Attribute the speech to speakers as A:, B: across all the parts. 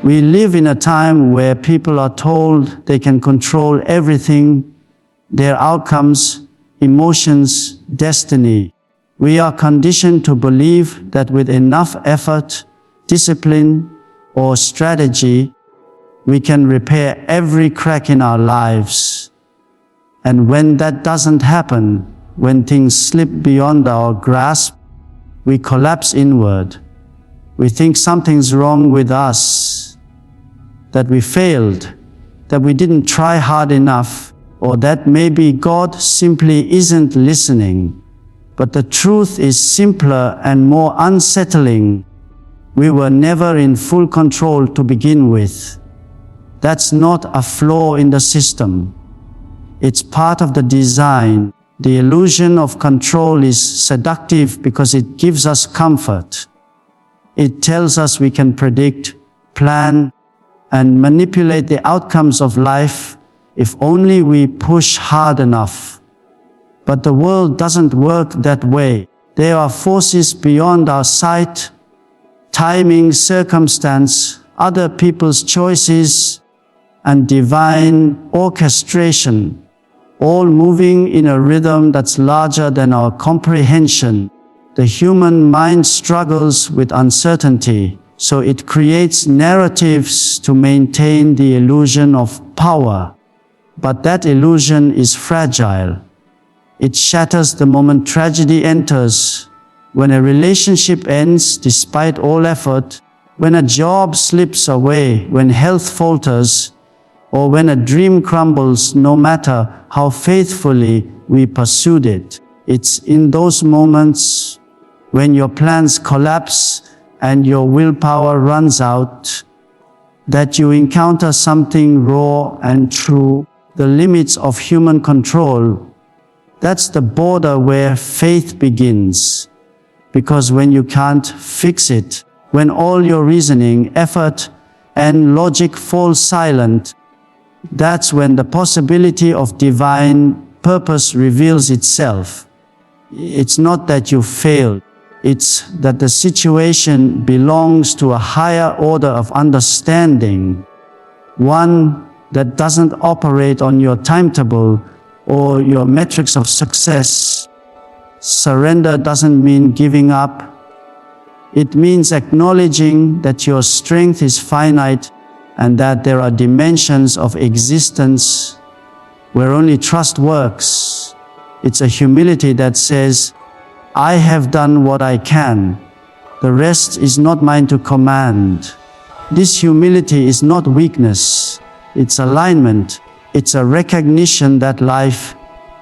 A: We live in a time where people are told they can control everything, their outcomes, emotions, destiny. We are conditioned to believe that with enough effort, discipline, or strategy, we can repair every crack in our lives. And when that doesn't happen, when things slip beyond our grasp, we collapse inward. We think something's wrong with us, that we failed, that we didn't try hard enough, or that maybe God simply isn't listening. But the truth is simpler and more unsettling. We were never in full control to begin with. That's not a flaw in the system. It's part of the design. The illusion of control is seductive because it gives us comfort. It tells us we can predict, plan, and manipulate the outcomes of life if only we push hard enough. But the world doesn't work that way. There are forces beyond our sight, timing, circumstance, other people's choices, and divine orchestration, all moving in a rhythm that's larger than our comprehension. The human mind struggles with uncertainty, so it creates narratives to maintain the illusion of power. But that illusion is fragile. It shatters the moment tragedy enters, when a relationship ends despite all effort, when a job slips away, when health falters, or when a dream crumbles no matter how faithfully we pursued it. It's in those moments when your plans collapse and your willpower runs out that you encounter something raw and true, the limits of human control. That's the border where faith begins. Because when you can't fix it, when all your reasoning, effort, and logic fall silent, that's when the possibility of divine purpose reveals itself. It's not that you failed. It's that the situation belongs to a higher order of understanding, one that doesn't operate on your timetable or your metrics of success. Surrender doesn't mean giving up. It means acknowledging that your strength is finite and that there are dimensions of existence where only trust works. It's a humility that says, I have done what I can. The rest is not mine to command. This humility is not weakness. It's alignment. It's a recognition that life,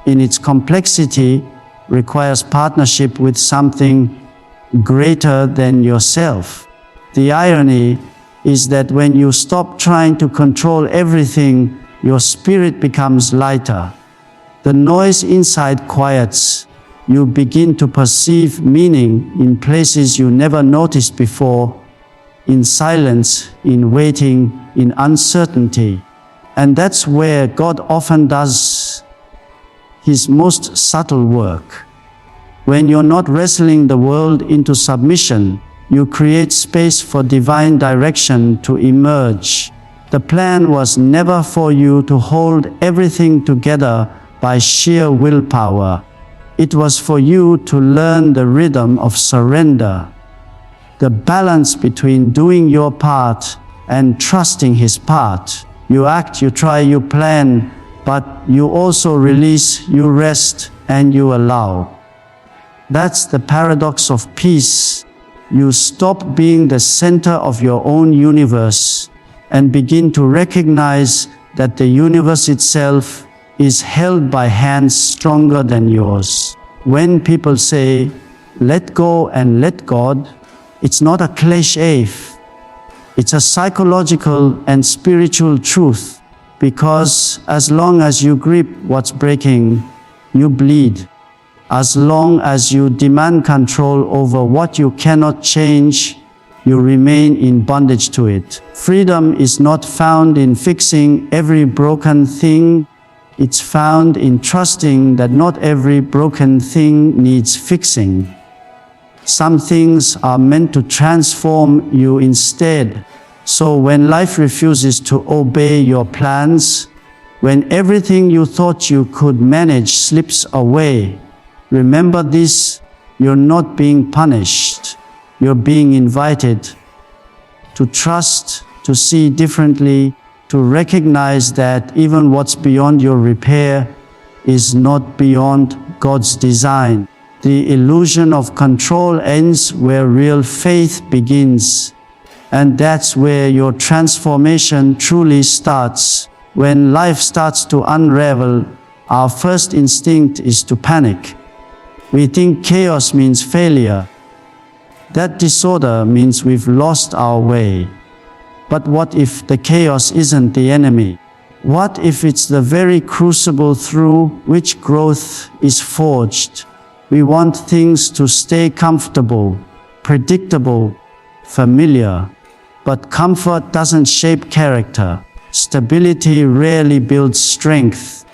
A: in its complexity, requires partnership with something greater than yourself. The irony is that when you stop trying to control everything, your spirit becomes lighter. The noise inside quiets. You begin to perceive meaning in places you never noticed before, in silence, in waiting, in uncertainty. And that's where God often does His most subtle work. When you're not wrestling the world into submission, you create space for divine direction to emerge. The plan was never for you to hold everything together by sheer willpower. It was for you to learn the rhythm of surrender, the balance between doing your part and trusting His part. You act, you try, you plan, but you also release, you rest, and you allow. That's the paradox of peace. You stop being the center of your own universe and begin to recognize that the universe itself is held by hands stronger than yours. When people say, let go and let God, it's not a cliché. It's a psychological and spiritual truth, because as long as you grip what's breaking, you bleed. As long as you demand control over what you cannot change, you remain in bondage to it. Freedom is not found in fixing every broken thing. It's found in trusting that not every broken thing needs fixing. Some things are meant to transform you instead, So when life refuses to obey your plans, when everything you thought you could manage slips away, remember this: you're not being punished. You're being invited to trust, to see differently, to recognize that even what's beyond your repair is not beyond God's design. The illusion of control ends where real faith begins. And that's where your transformation truly starts. When life starts to unravel, our first instinct is to panic. We think chaos means failure. That disorder means we've lost our way. But what if the chaos isn't the enemy? What if it's the very crucible through which growth is forged? We want things to stay comfortable, predictable, familiar. But comfort doesn't shape character. Stability rarely builds strength.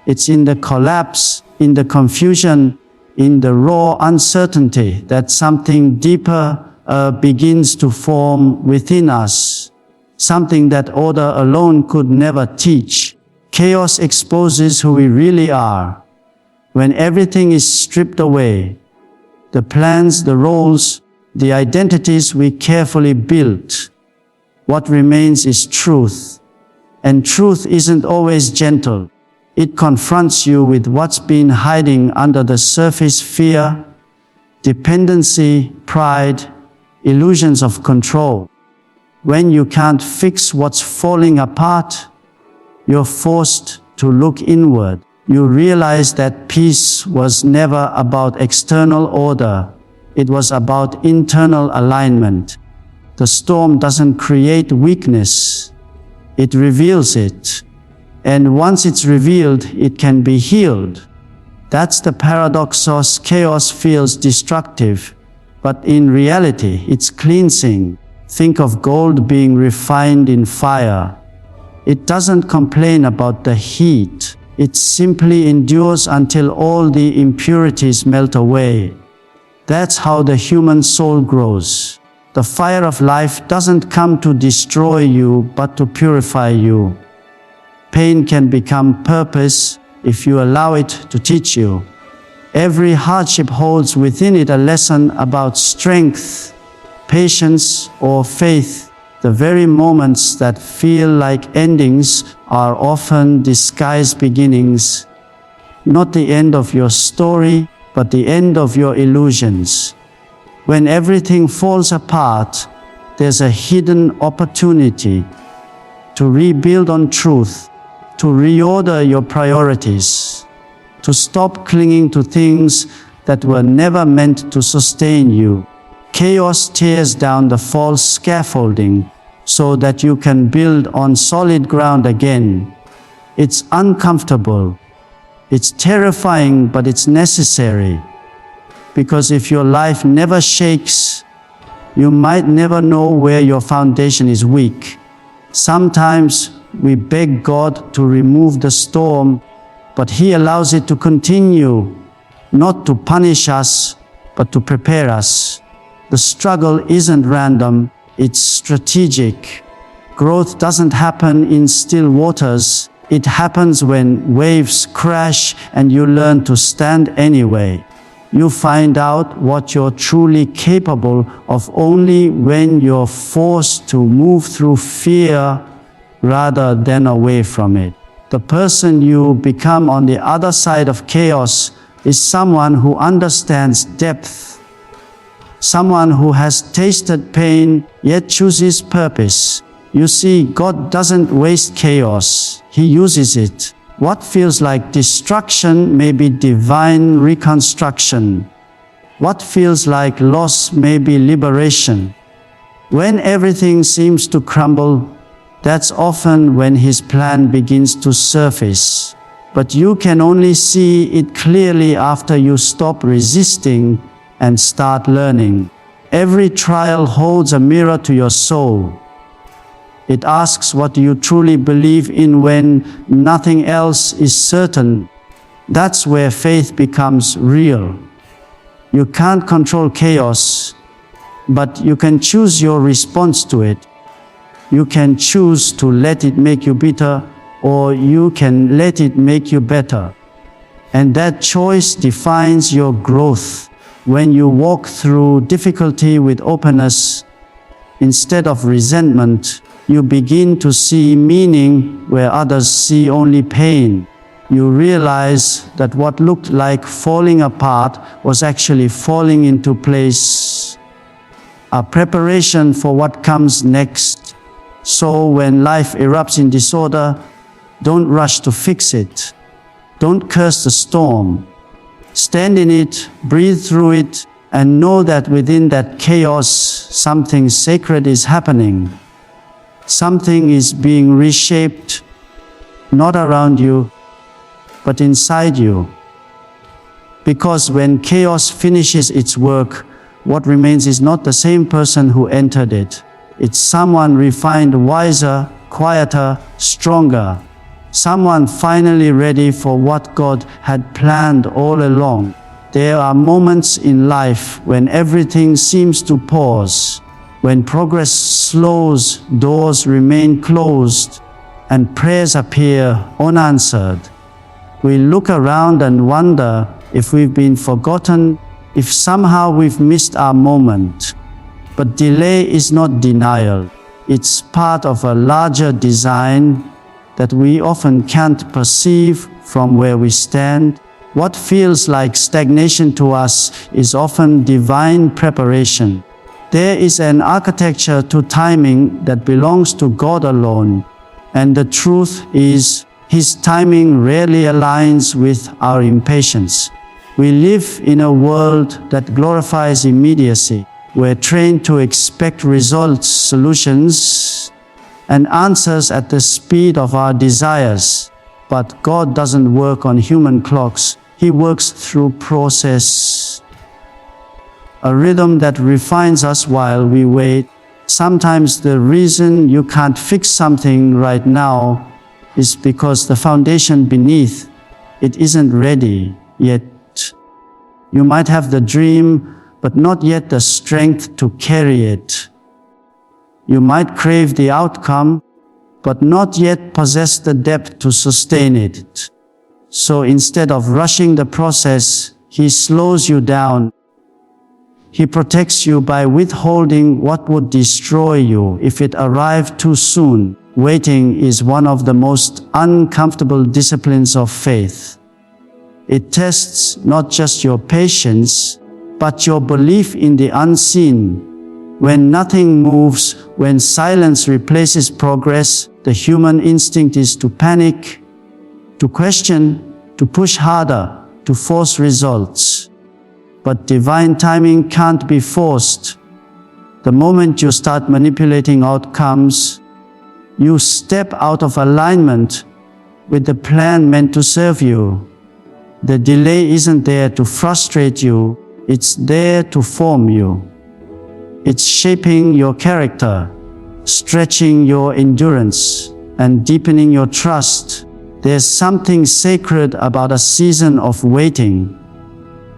A: It's in the collapse, in the confusion, in the raw uncertainty that something deeper begins to form within us. Something that order alone could never teach. Chaos exposes who we really are. When everything is stripped away, the plans, the roles, the identities we carefully built, what remains is truth. And truth isn't always gentle. It confronts you with what's been hiding under the surface: fear, dependency, pride, illusions of control. When you can't fix what's falling apart, you're forced to look inward. You realize that peace was never about external order. It was about internal alignment. The storm doesn't create weakness. It reveals it. And once it's revealed, it can be healed. That's the paradox. Chaos feels destructive, but in reality, it's cleansing. Think of gold being refined in fire. It doesn't complain about the heat. It simply endures until all the impurities melt away. That's how the human soul grows. The fire of life doesn't come to destroy you, but to purify you. Pain can become purpose if you allow it to teach you. Every hardship holds within it a lesson about strength, patience, or faith. The very moments that feel like endings are often disguised beginnings. Not the end of your story, but the end of your illusions. When everything falls apart, there's a hidden opportunity to rebuild on truth, to reorder your priorities, to stop clinging to things that were never meant to sustain you. Chaos tears down the false scaffolding so that you can build on solid ground again. It's uncomfortable. It's terrifying, but it's necessary. Because if your life never shakes, you might never know where your foundation is weak. Sometimes we beg God to remove the storm, but He allows it to continue, not to punish us, but to prepare us. The struggle isn't random, it's strategic. Growth doesn't happen in still waters. It happens when waves crash and you learn to stand anyway. You find out what you're truly capable of only when you're forced to move through fear rather than away from it. The person you become on the other side of chaos is someone who understands depth, someone who has tasted pain yet chooses purpose. You see, God doesn't waste chaos, He uses it. What feels like destruction may be divine reconstruction. What feels like loss may be liberation. When everything seems to crumble, that's often when His plan begins to surface. But you can only see it clearly after you stop resisting and start learning. Every trial holds a mirror to your soul. It asks, what do you truly believe in when nothing else is certain? That's where faith becomes real. You can't control chaos, but you can choose your response to it. You can choose to let it make you bitter, or you can let it make you better. And that choice defines your growth. When you walk through difficulty with openness, instead of resentment, you begin to see meaning where others see only pain. You realize that what looked like falling apart was actually falling into place, a preparation for what comes next. So when life erupts in disorder, don't rush to fix it. Don't curse the storm. Stand in it, breathe through it, and know that within that chaos, something sacred is happening. Something is being reshaped, not around you, but inside you. Because when chaos finishes its work, what remains is not the same person who entered it. It's someone refined, wiser, quieter, stronger. Someone finally ready for what God had planned all along. There are moments in life when everything seems to pause, when progress slows, doors remain closed, and prayers appear unanswered. We look around and wonder if we've been forgotten, if somehow we've missed our moment. But delay is not denial. It's part of a larger design that we often can't perceive from where we stand. What feels like stagnation to us is often divine preparation. There is an architecture to timing that belongs to God alone, and the truth is, His timing rarely aligns with our impatience. We live in a world that glorifies immediacy. We're trained to expect results, solutions, and answers at the speed of our desires. But God doesn't work on human clocks. He works through process, a rhythm that refines us while we wait. Sometimes the reason you can't fix something right now is because the foundation beneath it isn't ready yet. You might have the dream, but not yet the strength to carry it. You might crave the outcome, but not yet possess the depth to sustain it. So instead of rushing the process, He slows you down. He protects you by withholding what would destroy you if it arrived too soon. Waiting is one of the most uncomfortable disciplines of faith. It tests not just your patience, but your belief in the unseen. When nothing moves, when silence replaces progress, the human instinct is to panic, to question, to push harder, to force results. But divine timing can't be forced. The moment you start manipulating outcomes, you step out of alignment with the plan meant to serve you. The delay isn't there to frustrate you, it's there to form you. It's shaping your character, stretching your endurance, and deepening your trust. There's something sacred about a season of waiting.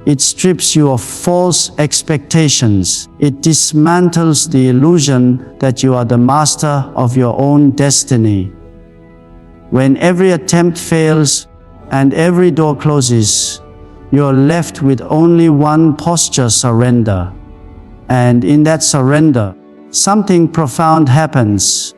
A: It strips you of false expectations. It dismantles the illusion that you are the master of your own destiny. When every attempt fails and every door closes, you're left with only one posture: surrender. And in that surrender, something profound happens.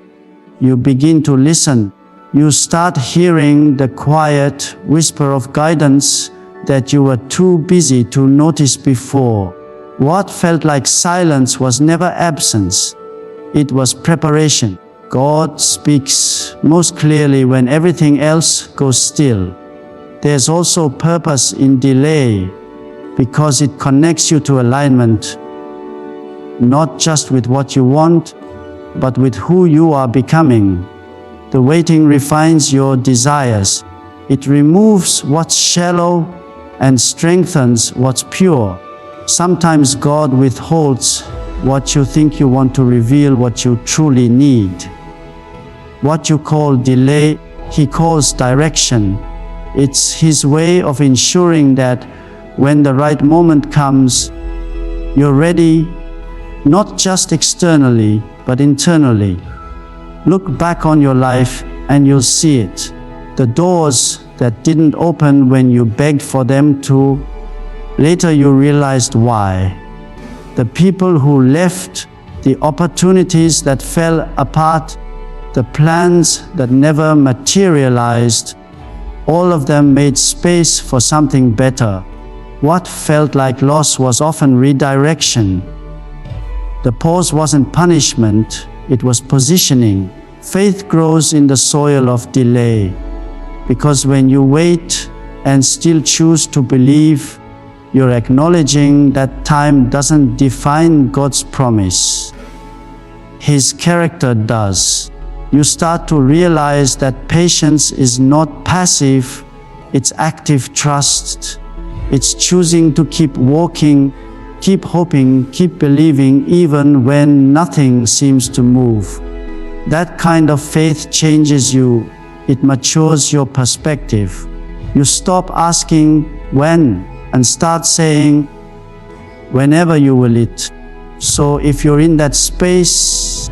A: You begin to listen. You start hearing the quiet whisper of guidance that you were too busy to notice before. What felt like silence was never absence. It was preparation. God speaks most clearly when everything else goes still. There's also purpose in delay, because it connects you to alignment, not just with what you want, but with who you are becoming. The waiting refines your desires. It removes what's shallow and strengthens what's pure. Sometimes God withholds what you think you want to reveal what you truly need. What you call delay, He calls direction. It's His way of ensuring that when the right moment comes, you're ready, not just externally, but internally. Look back on your life and you'll see it. The doors that didn't open when you begged for them to, later you realized why. The people who left, the opportunities that fell apart, the plans that never materialized, all of them made space for something better. What felt like loss was often redirection. The pause wasn't punishment, it was positioning. Faith grows in the soil of delay, because when you wait and still choose to believe, you're acknowledging that time doesn't define God's promise. His character does. You start to realize that patience is not passive, it's active trust. It's choosing to keep walking, keep hoping, keep believing even when nothing seems to move. That kind of faith changes you. It matures your perspective. You stop asking when and start saying whenever you will it. So if you're in that space,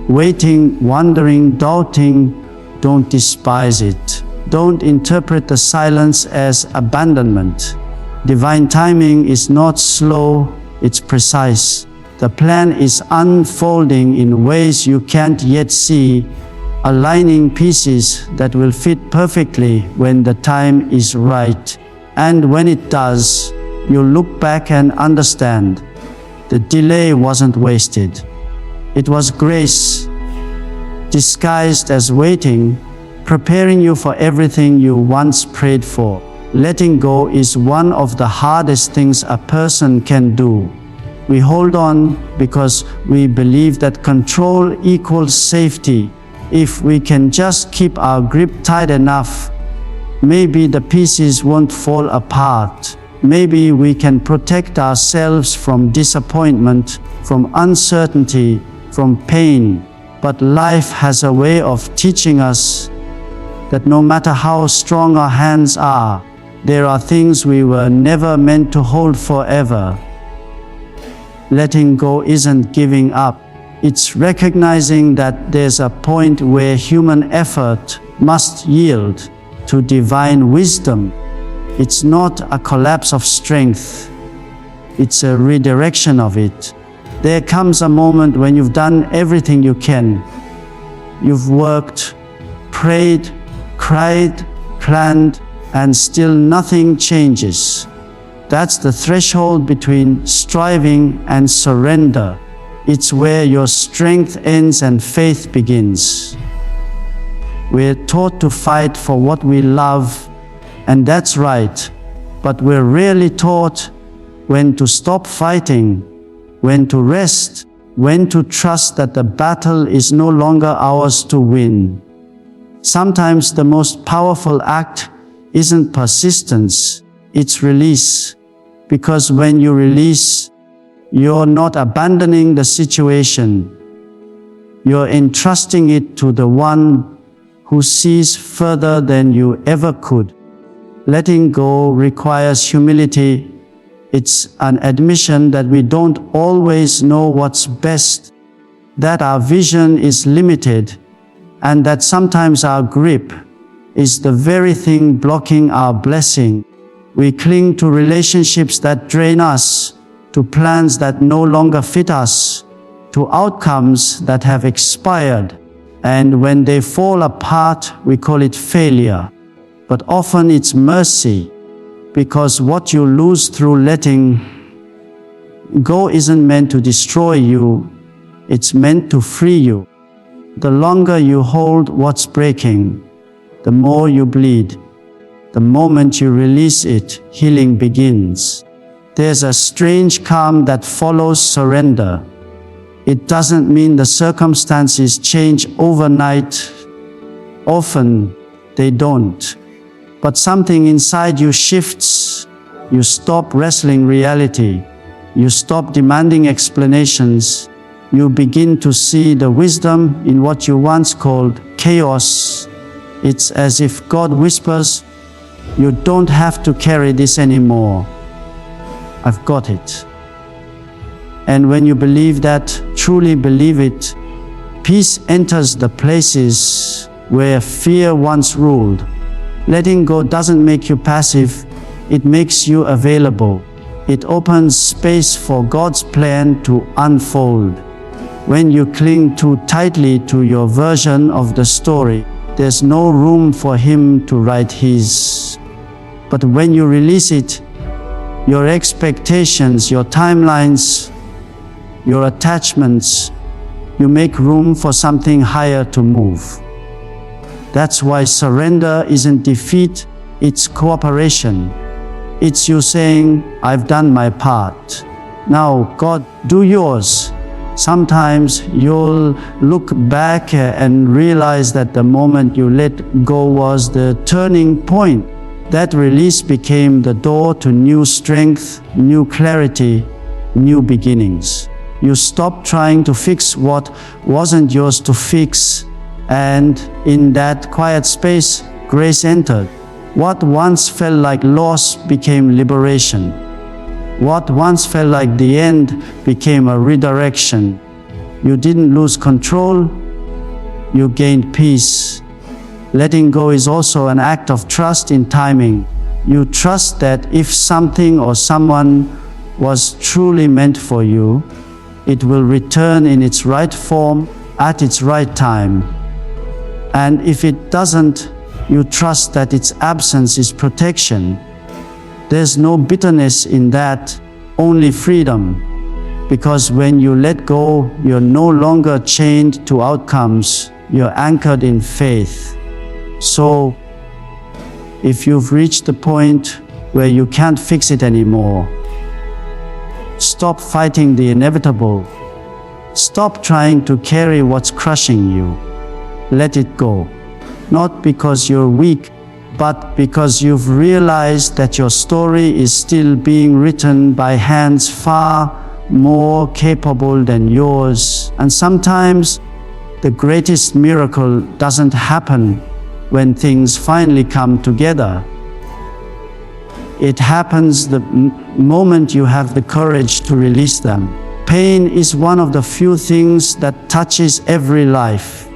A: waiting, wondering, doubting, don't despise it. Don't interpret the silence as abandonment. Divine timing is not slow, it's precise. The plan is unfolding in ways you can't yet see, aligning pieces that will fit perfectly when the time is right. And when it does, you'll look back and understand the delay wasn't wasted. It was grace, disguised as waiting, preparing you for everything you once prayed for. Letting go is one of the hardest things a person can do. We hold on because we believe that control equals safety. If we can just keep our grip tight enough, maybe the pieces won't fall apart. Maybe we can protect ourselves from disappointment, from uncertainty, from pain. But life has a way of teaching us that no matter how strong our hands are, there are things we were never meant to hold forever. Letting go isn't giving up. It's recognizing that there's a point where human effort must yield to divine wisdom. It's not a collapse of strength. It's a redirection of it. There comes a moment when you've done everything you can. You've worked, prayed, cried, planned, and still nothing changes. That's the threshold between striving and surrender. It's where your strength ends and faith begins. We're taught to fight for what we love, and that's right. But we're rarely taught when to stop fighting, when to rest, when to trust that the battle is no longer ours to win. Sometimes the most powerful act isn't persistence, it's release. Because when you release, you're not abandoning the situation. You're entrusting it to the one who sees further than you ever could. Letting go requires humility. It's an admission that we don't always know what's best, that our vision is limited, and that sometimes our grip is the very thing blocking our blessing. We cling to relationships that drain us, to plans that no longer fit us, to outcomes that have expired. And when they fall apart, we call it failure. But often it's mercy, because what you lose through letting go isn't meant to destroy you, it's meant to free you. The longer you hold what's breaking, the more you bleed. The moment you release it, healing begins. There's a strange calm that follows surrender. It doesn't mean the circumstances change overnight. Often they don't. But something inside you shifts. You stop wrestling reality. You stop demanding explanations. You begin to see the wisdom in what you once called chaos. It's as if God whispers, "You don't have to carry this anymore. I've got it." And when you believe that, truly believe it, Peace enters the places where fear once ruled. Letting go doesn't make you passive, it makes you available. It opens space for God's plan to unfold. When you cling too tightly to your version of the story, there's no room for Him to write His. But when you release it, your expectations, your timelines, your attachments, you make room for something higher to move. That's why surrender isn't defeat, it's cooperation. It's you saying, I've done my part. Now, God, do yours. Sometimes you'll look back and realize that the moment you let go was the turning point. That release became the door to new strength, new clarity, new beginnings. You stopped trying to fix what wasn't yours to fix, and in that quiet space, grace entered. What once felt like loss became liberation. What once felt like the end became a redirection. You didn't lose control, you gained peace. Letting go is also an act of trust in timing. You trust that if something or someone was truly meant for you, it will return in its right form at its right time. And if it doesn't, you trust that its absence is protection. There's no bitterness in that, only freedom. Because when you let go, you're no longer chained to outcomes, you're anchored in faith. So, if you've reached the point where you can't fix it anymore, stop fighting the inevitable. Stop trying to carry what's crushing you. Let it go. Not because you're weak, but because you've realized that your story is still being written by hands far more capable than yours. And sometimes the greatest miracle doesn't happen when things finally come together. It happens the moment you have the courage to release them. Pain is one of the few things that touches every life.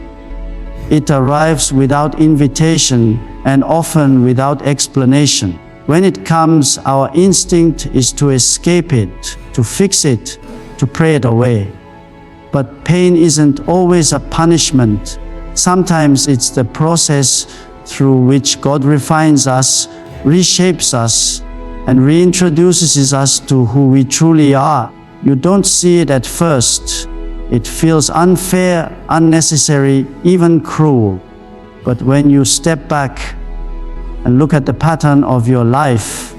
A: It arrives without invitation and often without explanation. When it comes, our instinct is to escape it, to fix it, to pray it away. But pain isn't always a punishment. Sometimes it's the process through which God refines us, reshapes us, and reintroduces us to who we truly are. You don't see it at first. It feels unfair, unnecessary, even cruel. But when you step back and look at the pattern of your life,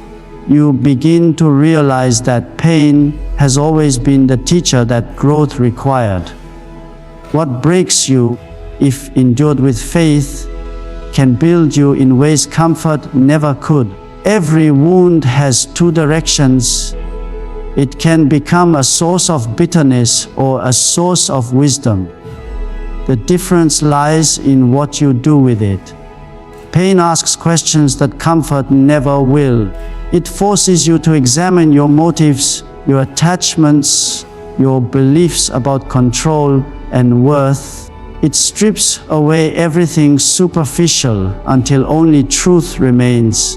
A: you begin to realize that pain has always been the teacher that growth required. What breaks you, if endured with faith, can build you in ways comfort never could. Every wound has two directions. It can become a source of bitterness or a source of wisdom. The difference lies in what you do with it. Pain asks questions that comfort never will. It forces you to examine your motives, your attachments, your beliefs about control and worth. It strips away everything superficial until only truth remains.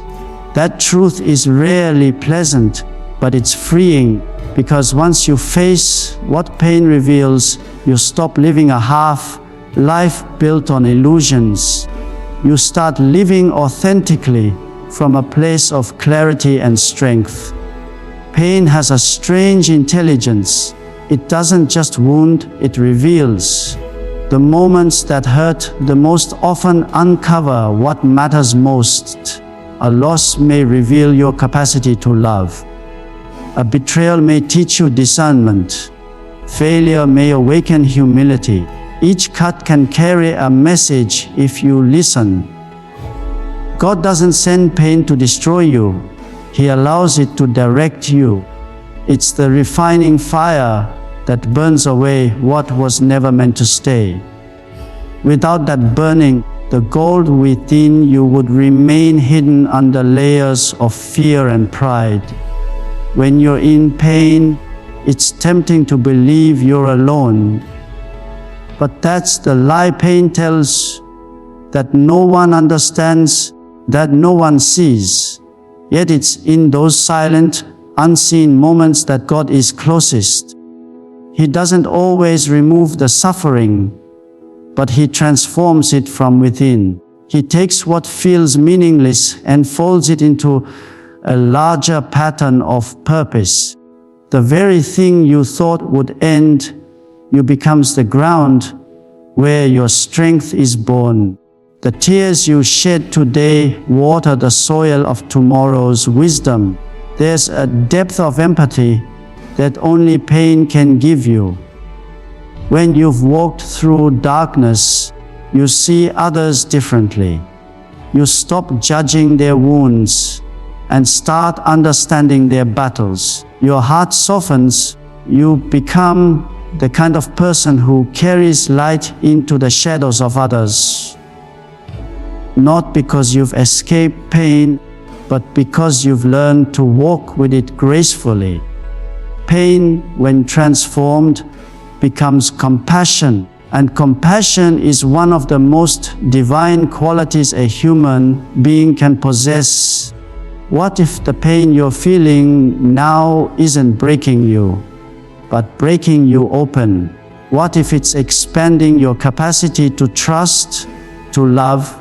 A: That truth is rarely pleasant, but it's freeing, because once you face what pain reveals, you stop living a half life built on illusions. You start living authentically from a place of clarity and strength. Pain has a strange intelligence. It doesn't just wound, it reveals. The moments that hurt the most often uncover what matters most. A loss may reveal your capacity to love. A betrayal may teach you discernment. Failure may awaken humility. Each cut can carry a message if you listen. God doesn't send pain to destroy you. He allows it to direct you. It's the refining fire that burns away what was never meant to stay. Without that burning, the gold within you would remain hidden under layers of fear and pride. When you're in pain, it's tempting to believe you're alone. But that's the lie pain tells, that no one understands, that no one sees. Yet it's in those silent, unseen moments that God is closest. He doesn't always remove the suffering, but He transforms it from within. He takes what feels meaningless and folds it into a larger pattern of purpose. The very thing you thought would end, you becomes the ground where your strength is born. The tears you shed today water the soil of tomorrow's wisdom. There's a depth of empathy that only pain can give you. When you've walked through darkness, you see others differently. You stop judging their wounds and start understanding their battles. Your heart softens. You become the kind of person who carries light into the shadows of others. Not because you've escaped pain, but because you've learned to walk with it gracefully. Pain, when transformed, becomes compassion. And compassion is one of the most divine qualities a human being can possess. What if the pain you're feeling now isn't breaking you, but breaking you open? What if it's expanding your capacity to trust, to love,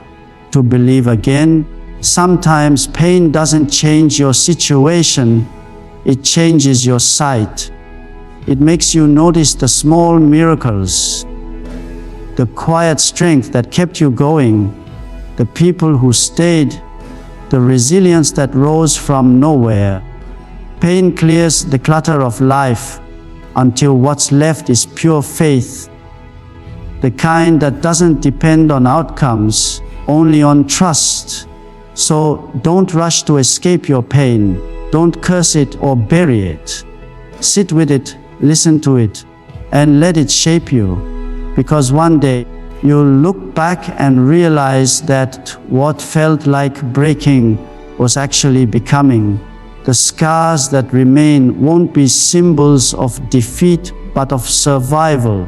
A: to believe again? Sometimes pain doesn't change your situation, it changes your sight. It makes you notice the small miracles, the quiet strength that kept you going, the people who stayed, the resilience that rose from nowhere. Pain clears the clutter of life until what's left is pure faith, the kind that doesn't depend on outcomes, only on trust. So don't rush to escape your pain. Don't curse it or bury it. Sit with it, listen to it, and let it shape you. Because one day, you'll look back and realize that what felt like breaking was actually becoming. The scars that remain won't be symbols of defeat, but of survival.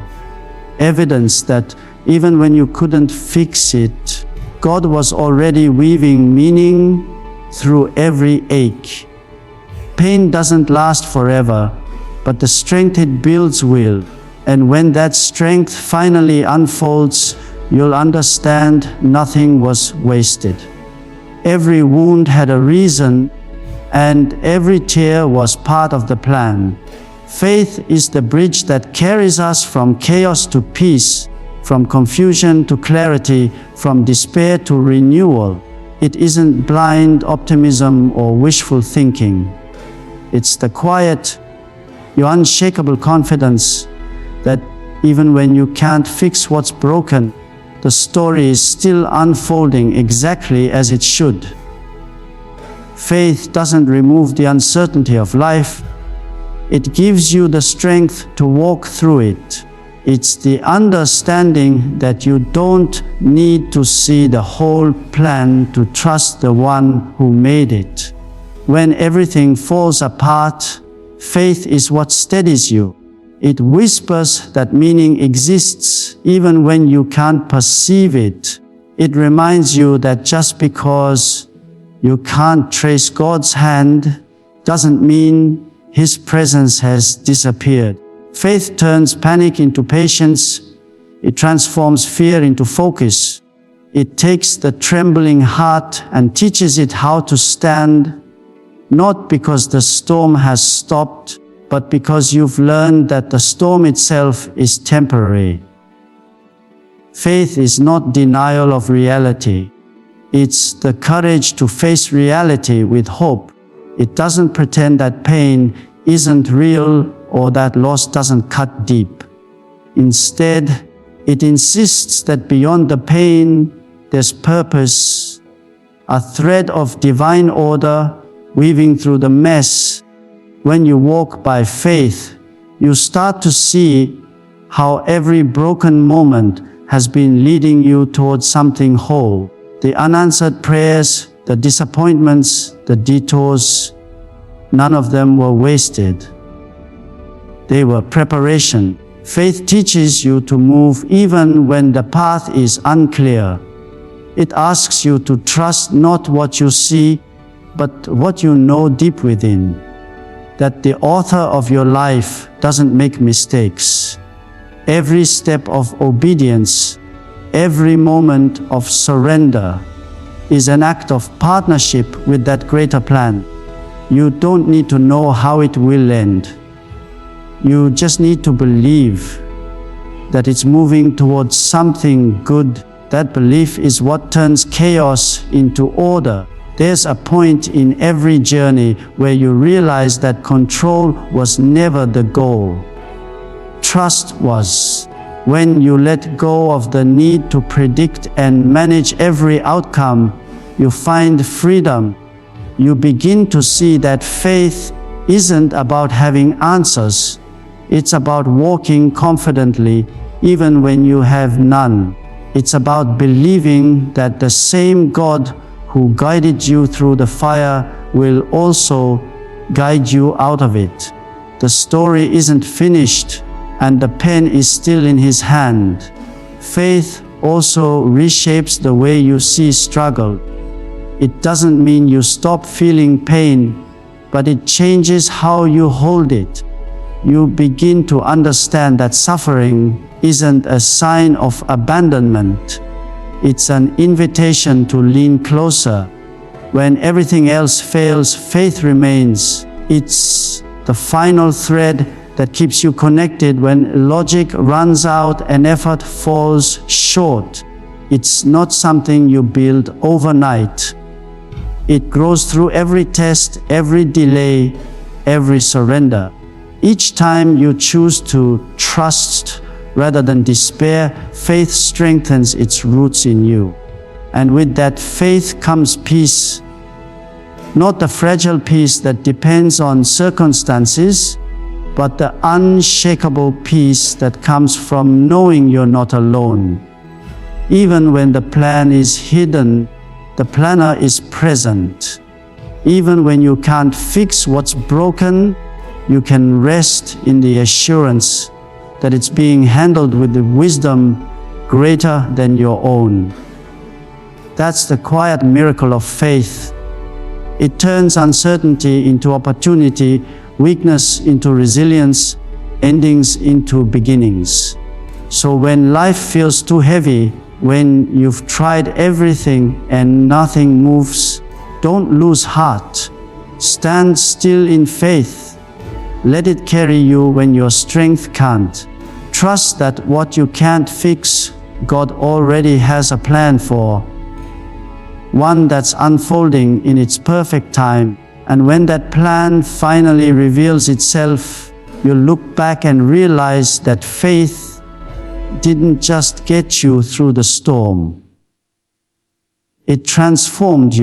A: Evidence that even when you couldn't fix it, God was already weaving meaning through every ache. Pain doesn't last forever, but the strength it builds will. And when that strength finally unfolds, you'll understand nothing was wasted. Every wound had a reason, and every tear was part of the plan. Faith is the bridge that carries us from chaos to peace, from confusion to clarity, from despair to renewal. It isn't blind optimism or wishful thinking. It's the quiet, your unshakable confidence that even when you can't fix what's broken, the story is still unfolding exactly as it should. Faith doesn't remove the uncertainty of life. It gives you the strength to walk through it. It's the understanding that you don't need to see the whole plan to trust the one who made it. When everything falls apart, faith is what steadies you. It whispers that meaning exists even when you can't perceive it. It reminds you that just because you can't trace God's hand doesn't mean His presence has disappeared. Faith turns panic into patience. It transforms fear into focus. It takes the trembling heart and teaches it how to stand, not because the storm has stopped, but because you've learned that the storm itself is temporary. Faith is not denial of reality. It's the courage to face reality with hope. It doesn't pretend that pain isn't real or that loss doesn't cut deep. Instead, it insists that beyond the pain, there's purpose, a thread of divine order weaving through the mess. When you walk by faith, you start to see how every broken moment has been leading you towards something whole. The unanswered prayers, the disappointments, the detours, none of them were wasted. They were preparation. Faith teaches you to move even when the path is unclear. It asks you to trust not what you see, but what you know deep within. That the author of your life doesn't make mistakes. Every step of obedience, every moment of surrender is an act of partnership with that greater plan. You don't need to know how it will end. You just need to believe that it's moving towards something good. That belief is what turns chaos into order. There's a point in every journey where you realize that control was never the goal. Trust was. When you let go of the need to predict and manage every outcome, you find freedom. You begin to see that faith isn't about having answers. It's about walking confidently even when you have none. It's about believing that the same God who guided you through the fire will also guide you out of it. The story isn't finished, and the pen is still in His hand. Faith also reshapes the way you see struggle. It doesn't mean you stop feeling pain, but it changes how you hold it. You begin to understand that suffering isn't a sign of abandonment. It's an invitation to lean closer. When everything else fails, faith remains. It's the final thread that keeps you connected when logic runs out and effort falls short. It's not something you build overnight. It grows through every test, every delay, every surrender. Each time you choose to trust rather than despair, faith strengthens its roots in you. And with that faith comes peace. Not the fragile peace that depends on circumstances, but the unshakable peace that comes from knowing you're not alone. Even when the plan is hidden, the planner is present. Even when you can't fix what's broken, you can rest in the assurance that it's being handled with the wisdom greater than your own. That's the quiet miracle of faith. It turns uncertainty into opportunity, weakness into resilience, endings into beginnings. So when life feels too heavy, when you've tried everything and nothing moves, don't lose heart. Stand still in faith. Let it carry you when your strength can't. Trust that what you can't fix, God already has a plan for. One that's unfolding in its perfect time. And when that plan finally reveals itself, you'll look back and realize that faith didn't just get you through the storm. It transformed you.